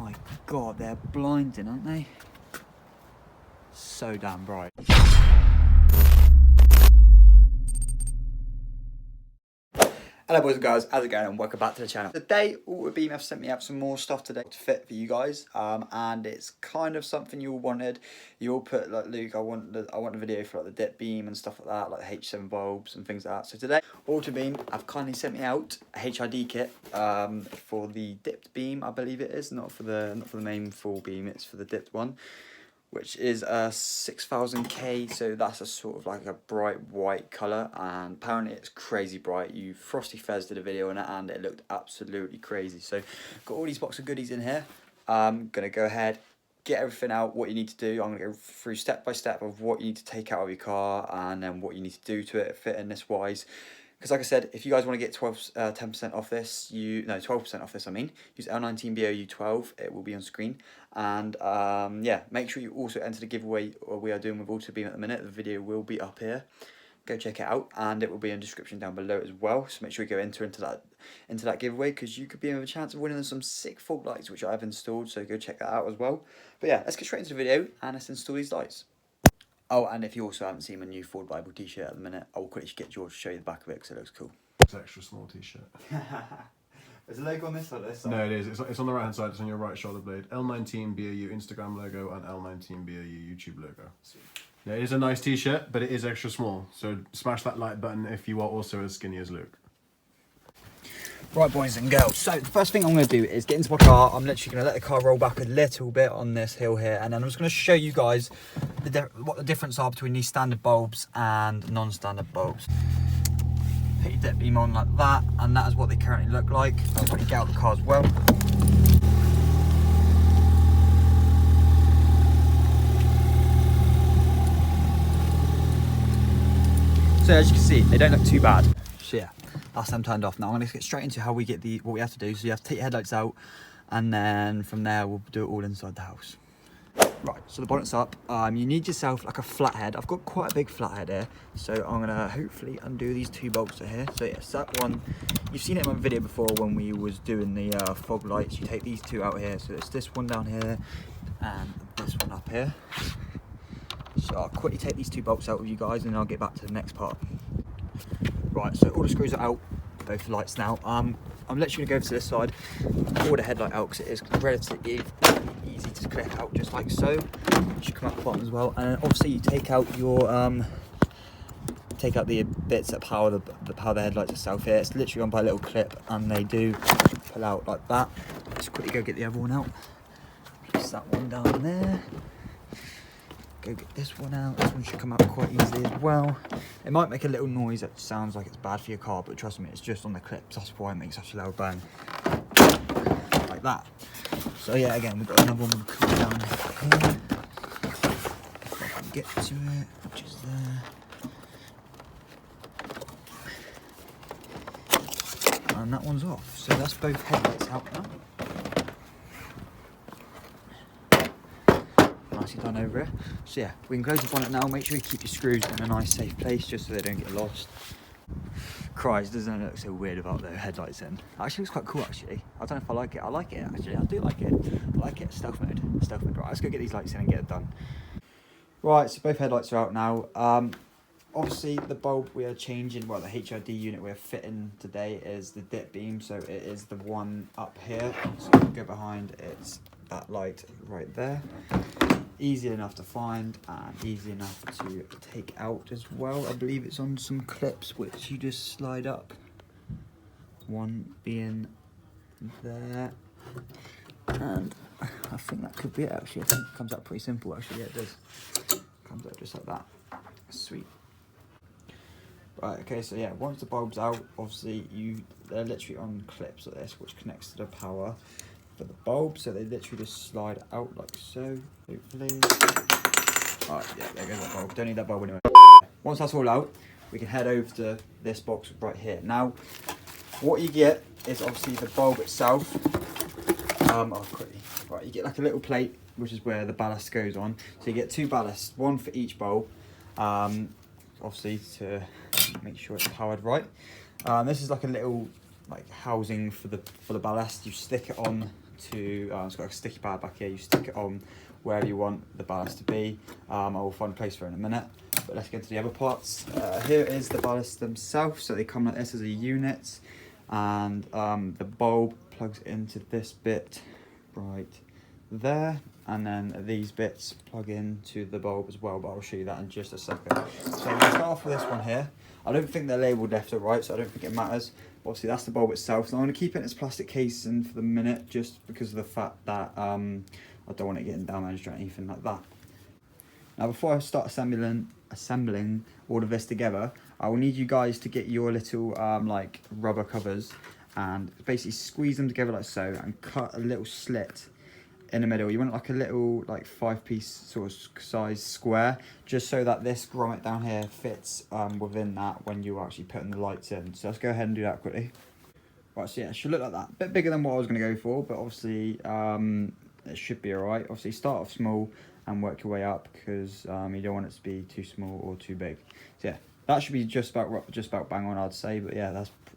my god, they're blinding, aren't they? So damn bright. Hello boys and girls, how's it going, and welcome back to the channel. Today, Autobeam have sent me out some more stuff today to fit for you guys, and it's kind of something you all wanted. You all put like, Luke, I want the video for like the dip beam and stuff like that, like the H7 bulbs and things like that. So today, Autobeam have kindly sent me out a HID kit for the dipped beam, I believe it is, not for the main full beam, it's for the dipped one, which is a 6000K, so that's a sort of like a bright white colour, and apparently it's crazy bright. You Frosty Fez did a video on it and it looked absolutely crazy. So got all these box of goodies in here. I'm gonna go ahead, get everything out, what you need to do. I'm gonna go through step by step of what you need to take out of your car and then what you need to do to it fitness wise. Because like I said, if you guys want to get 10% off this, 12% off this, I mean, use L19 BOU 12, it will be on screen. And yeah, make sure you also enter the giveaway we are doing with Autobeam at the minute. The video will be up here. Go check it out, and it will be in the description down below as well. So make sure you go into that giveaway, because you could be in with a chance of winning some sick fog lights, which I've installed. So go check that out as well. But yeah, let's get straight into the video and let's install these lights. Oh, and if you also haven't seen my new Ford Bible t-shirt at the minute, I will quickly get George to show you the back of it because it looks cool. It's an extra small t-shirt. There's a logo on this or this side? No, it is. It's on the right hand side. It's on your right shoulder blade. L19 BOU Instagram logo and L19 BOU YouTube logo. Sweet. Yeah, it is a nice t-shirt, but it is extra small. So smash that like button if you are also as skinny as Luke. Right, boys and girls, so the first thing I'm going to do is get into my car. I'm literally going to let the car roll back a little bit on this hill here, and then I'm just going to show you guys what the difference are between these standard bulbs and non-standard bulbs. Put your dip beam on like that, and that is what they currently look like. I'll quickly get out the car as well. So as you can see, they don't look too bad. So yeah, that's them turned off. Now I'm going to get straight into how we get what we have to do. So you have to take your headlights out, and then from there we'll do it all inside the house. Right, so the bonnet's up. You need yourself like a flathead. I've got quite a big flathead here, so I'm gonna hopefully undo these two bolts are here. So yes, that one, you've seen it in my video before when we was doing the fog lights. You take these two out here, so it's this one down here and this one up here. So I'll quickly take these two bolts out with you guys, and then I'll get back to the next part. Right, so all the screws are out, both lights now. I'm literally gonna go to this side, pull the headlight out because it is relatively easy to clip out, just like so. It should come out the bottom as well, and obviously you take out your the bits that power the headlights itself here. It's literally on by a little clip, and they do pull out like that. Just quickly go get the other one out. Place that one down there. Go get this one out. This one should come out quite easily as well. It might make a little noise that sounds like it's bad for your car, but trust me, it's just on the clips. That's why it makes such a loud bang. Like that. So yeah, again, we've got another one we'll put down here. If I can get to it, which is there. And that one's off. So that's both headlights out now. Nicely done over here. So yeah, we can close the bonnet now. Make sure you keep your screws in a nice safe place just so they don't get lost. Christ, doesn't it look so weird about the headlights in? Actually, looks quite cool actually. I don't know if I like it. I like it actually. I do like it. I like it. Stealth mode. Right, let's go get these lights in and get it done. Right, so both headlights are out now. Obviously the bulb we are changing, well the HID unit we're fitting today is the dip beam, so it is the one up here. So if you go behind, it's that light right there. Easy enough to find and easy enough to take out as well. I believe it's on some clips which you just slide up. One being there, and I think that could be it actually. I think it comes out pretty simple actually. Yeah, it does. Comes out just like that. Sweet. Right, okay, so yeah, once the bulb's out, obviously they're literally on clips like this, which connects to the power for the bulb, so they literally just slide out like so, hopefully. Alright, yeah, there goes that bulb. Don't need that bulb anyway. Once that's all out, we can head over to this box right here. Now, what you get is obviously the bulb itself. Quickly. Right, you get like a little plate, which is where the ballast goes on. So you get two ballasts, one for each bulb, obviously to make sure it's powered right. This is like a little housing for the ballast. You stick it on to, it's got a sticky pad back here, you stick it on wherever you want the ballast to be. I will find a place for it in a minute, but let's get into the other parts. Here is the ballast themselves, so they come like this as a unit, and the bulb plugs into this bit right there, and then these bits plug into the bulb as well, but I'll show you that in just a second. So we'll start off with this one here. I don't think they're labelled left or right, so I don't think it matters. Obviously that's the bulb itself, so I'm going to keep it in its plastic casing for the minute, just because of the fact that I don't want it getting damaged or anything like that. Now before I start assembling all of this together, I will need you guys to get your little like rubber covers and basically squeeze them together like so, and cut a little slit in the middle. You want like a little like 5-piece sort of size square, just so that this grommet down here fits within that when you're actually putting the lights in. So let's go ahead and do that quickly. Right, so yeah, it should look like that. A bit bigger than what I was going to go for, but obviously it should be alright. Obviously start off small and work your way up, because you don't want it to be too small or too big. So yeah, that should be just about bang on, I'd say. But yeah,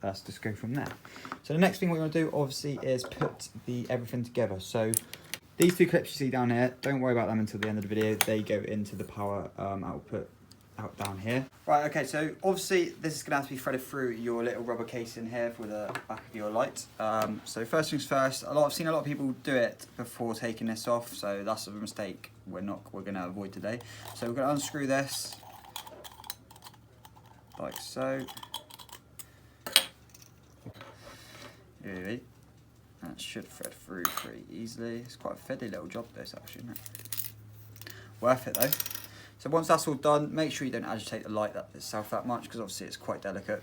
that's just go from there. So the next thing we're going to do obviously is put everything together. So these two clips you see down here, don't worry about them until the end of the video. They go into the power output out down here. Right, okay, so obviously this is going to have to be threaded through your little rubber casing here for the back of your light. So first things first, I've seen a lot of people do it before taking this off, so that's a mistake we're going to avoid today. So we're going to unscrew this like so. Here. That should thread through pretty easily. It's quite a fiddly little job this actually, isn't it? Worth it though. So once that's all done, make sure you don't agitate the light itself that much, because obviously it's quite delicate.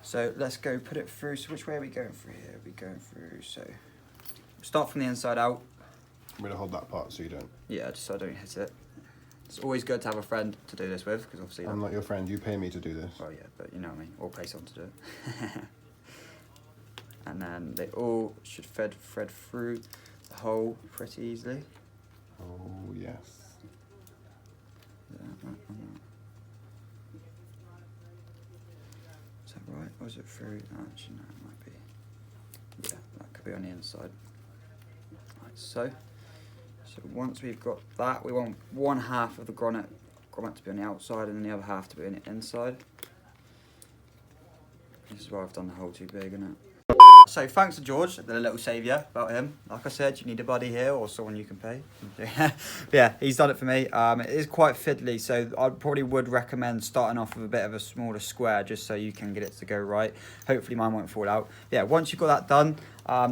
So let's go put it through. So which way are we going through here? We're going through, so start from the inside out. I'm going to hold that part so you don't. Yeah, just so I don't hit it. It's always good to have a friend to do this with, because obviously I'm not your friend, you pay me to do this. Oh yeah, but you know what I mean, or pay someone to do it. And then they all should thread through the hole pretty easily. Oh yes. Is that right? Or is it through? Actually, no, it might be. Yeah, that could be on the inside. Like so. So once we've got that, we want one half of the grommet to be on the outside, and then the other half to be on the inside. This is why I've done the hole too big, isn't it? So thanks to George, the little saviour, about him. Like I said, you need a buddy here or someone you can pay. Yeah, he's done it for me. It is quite fiddly, so I probably would recommend starting off with a bit of a smaller square, just so you can get it to go right. Hopefully mine won't fall out. Yeah, once you've got that done,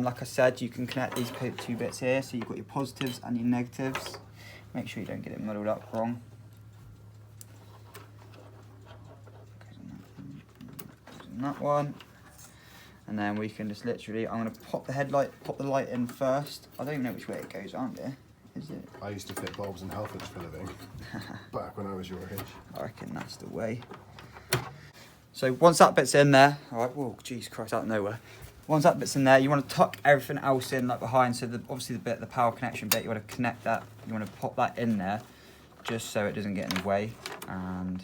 like I said, you can connect these two bits here. So you've got your positives and your negatives. Make sure you don't get it muddled up wrong. That one. And then we can just literally, I'm going to pop the light in first. I don't even know which way it goes, aren't there? Is it? I used to fit bulbs in Halfords for a living, back when I was your age. I reckon that's the way. So once that bit's in there, alright, whoa, jeez Christ, out of nowhere. Once that bit's in there, you want to tuck everything else in like behind, so obviously the power connection bit, you want to connect that, you want to pop that in there, just so it doesn't get in the way. And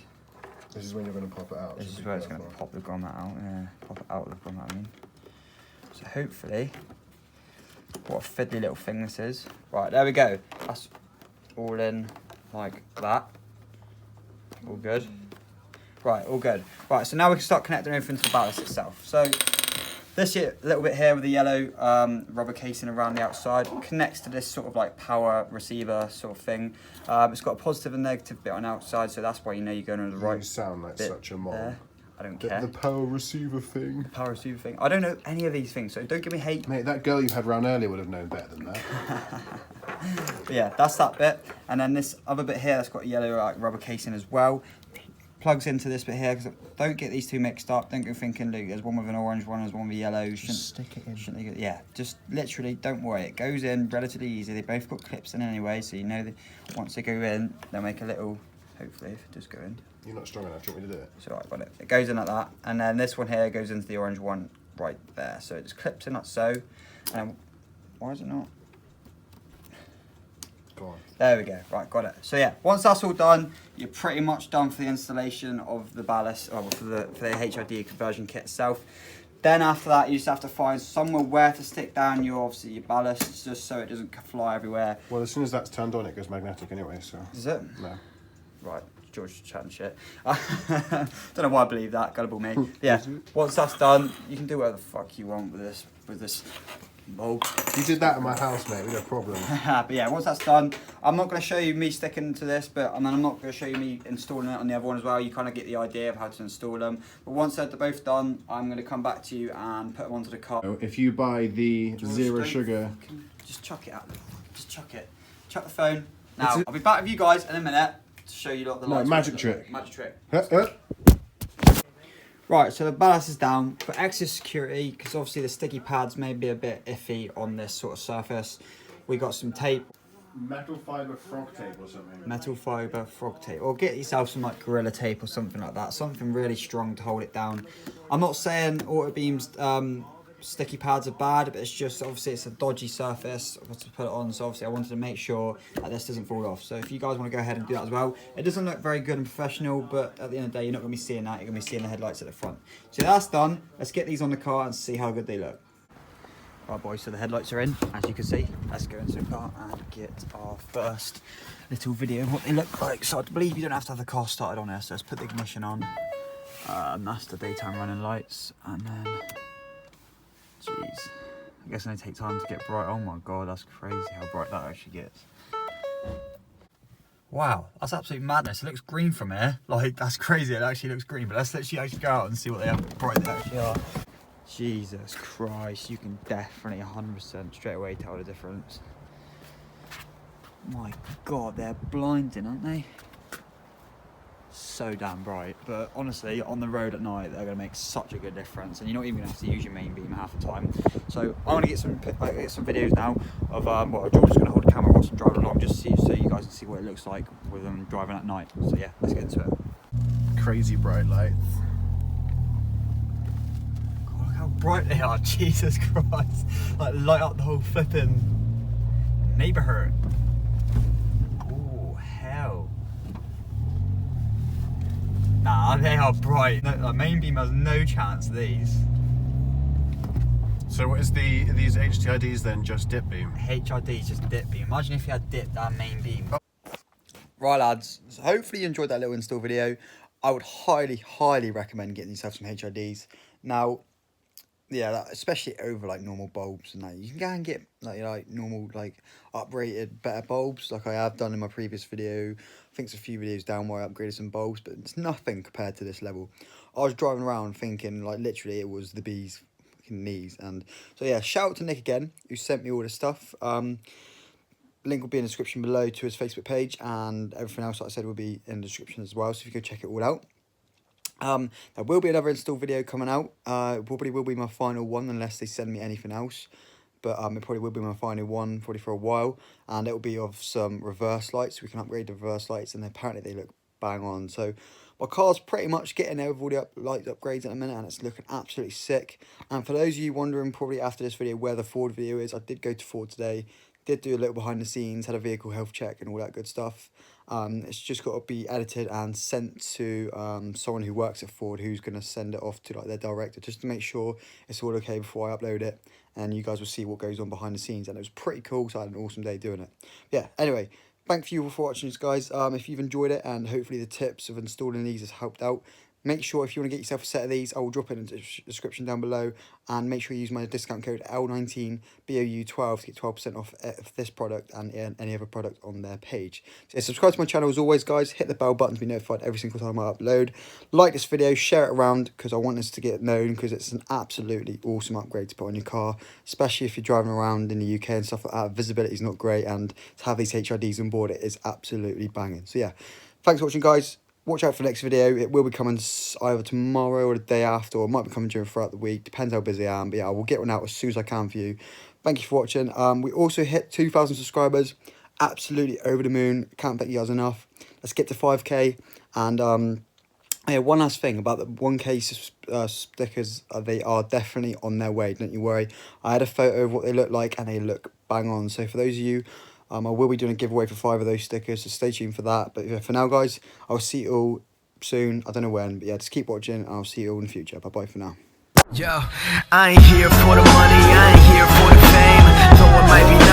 this is when you're going to pop it out. This is where it's going to pop the grommet out. Yeah, pop it out of the grommet, I mean. So hopefully, what a fiddly little thing this is. Right, there we go. That's all in like that. All good. Right, all good. Right, so now we can start connecting everything to the ballast itself. So this little bit here with the yellow rubber casing around the outside connects to this sort of like power receiver sort of thing. It's got a positive and negative bit on the outside, so that's why you know you're going on the right. You sound like such a mom. I don't care. The power receiver thing. The power receiver thing. I don't know any of these things, so don't give me hate. Mate, that girl you had round earlier would have known better than that. But yeah, that's that bit. And then this other bit here, that's got a yellow rubber casing as well. Plugs into this bit here, because don't get these two mixed up. Don't go thinking, look, there's one with an orange one, there's one with yellow. Just stick it in. Yeah, just literally, don't worry. It goes in relatively easy. They both got clips in anyway, so you know that once they go in, they'll make a little, hopefully, if it does go in. You're not strong enough, do you want me to do it? It's alright, got it. It goes in like that, and then this one here goes into the orange one right there. So it just clips in like so. And why is it not? Go on. There we go, right, got it. So yeah, once that's all done, you're pretty much done for the installation of the ballast, or for the HID conversion kit itself. Then after that, you just have to find somewhere where to stick down your ballasts, just so it doesn't fly everywhere. Well, as soon as that's turned on, it goes magnetic anyway, so... Is it? No. Right, George chatting shit. Don't know why I believe that, gullible me. Yeah, once that's done, you can do whatever the fuck you want with this bulb. You did that in my house, mate, we got a problem. But yeah, once that's done, I'm not going to show you me sticking to this, but and then I'm not going to show you me installing it on the other one as well. You kind of get the idea of how to install them. But once they're both done, I'm going to come back to you and put them onto the car. If you buy the George, zero don't sugar... Just chuck it out. Just chuck it. Chuck the phone. Now, I'll be back with you guys in a minute to show you lot the lights. No, magic trick. Magic trick. Right, so the ballast is down. For extra security, because obviously the sticky pads may be a bit iffy on this sort of surface, we got some tape. Metal fibre frog tape or something. Metal fibre frog tape. Or get yourself some like Gorilla tape or something like that. Something really strong to hold it down. I'm not saying Autobeam's sticky pads are bad, but it's just obviously it's a dodgy surface to put it on, so obviously I wanted to make sure that this doesn't fall off. So if you guys want to go ahead and do that as well, it doesn't look very good and professional, but at the end of the day you're not going to be seeing that, you're going to be seeing the headlights at the front. So that's done. Let's get these on the car and see how good they look. Right boys, so the headlights are in, as you can see. Let's go into the car and get our first little video of what they look like. So I believe you don't have to have the car started on here, so let's put the ignition on. And that's the daytime running lights, and then jeez, I guess they take time to get bright. Oh my god, that's crazy how bright that actually gets. Wow, that's absolute madness. It looks green from here. Like, that's crazy, it actually looks green. But let's literally actually go out and see what how bright they actually are. Jesus Christ, you can definitely 100% straight away tell the difference. My god, they're blinding, aren't they? So damn bright, but honestly on the road at night they're going to make such a good difference, and you're not even going to have to use your main beam half the time. So I want to get some videos now of well, George is going to hold the camera whilst I'm driving along, just so you guys can see what it looks like with them driving at night. So yeah, let's get into it. Crazy bright lights. God, look how bright they are. Jesus Christ, like light up the whole flipping neighborhood. Oh hell. Nah, they are bright. No, the main beam has no chance of these. So what is these HTIDs then, just dip beam? HID is just dip beam. Imagine if you had dipped that main beam. Right lads, so hopefully you enjoyed that little install video. I would highly recommend getting yourself some HIDs. Now, yeah, especially over like normal bulbs and that. You can go and get like normal like uprated better bulbs like I have done in my previous video. I think it's a few videos down where I upgraded some bulbs, but it's nothing compared to this level. I was driving around thinking like literally it was the bee's fucking knees. And so yeah, shout out to Nick again who sent me all this stuff. Link will be in the description below to his Facebook page, and everything else that I said will be in the description as well, so if you go check it all out. There will be another install video coming out. It probably will be my final one unless they send me anything else, but it probably will be my final one probably for a while, and it will be of some reverse lights. We can upgrade the reverse lights, and apparently they look bang on. So my car's pretty much getting there with all the light upgrades in a minute, and it's looking absolutely sick. And for those of you wondering probably after this video where the Ford video is, I did go to Ford today, did do a little behind the scenes, had a vehicle health check and all that good stuff. It's just got to be edited and sent to someone who works at Ford, who's going to send it off to like their director just to make sure it's all okay before I upload it, and you guys will see what goes on behind the scenes. And it was pretty cool, so I had an awesome day doing it. Yeah, anyway, thank you all for watching this, guys. If you've enjoyed it and hopefully the tips of installing these has helped out, make sure if you want to get yourself a set of these, I will drop it in the description down below, and make sure you use my discount code L19 BOU12 to get 12% off this product and any other product on their page. So subscribe to my channel as always, guys. Hit the bell button to be notified every single time I upload. Like this video, share it around because I want this to get known, because it's an absolutely awesome upgrade to put on your car, especially if you're driving around in the UK and stuff like that. Visibility is not great, and to have these HIDs on board, it is absolutely banging. So yeah, thanks for watching, guys. Watch out for the next video. It will be coming either tomorrow or the day after, or it might be coming throughout the week. Depends how busy I am. But yeah, I will get one out as soon as I can for you. Thank you for watching. We also hit 2,000 subscribers. Absolutely over the moon. Can't thank you guys enough. Let's get to 5k. And yeah, one last thing about the 1k stickers. They are definitely on their way. Don't you worry. I had a photo of what they look like, and they look bang on. So for those of you, I will be doing a giveaway for 5 of those stickers, so stay tuned for that. But yeah, for now, guys, I'll see you all soon. I don't know when, but yeah, just keep watching, and I'll see you all in the future. Bye-bye for now. Yo, I ain't here for the money, I ain't here for the fame. Though it might be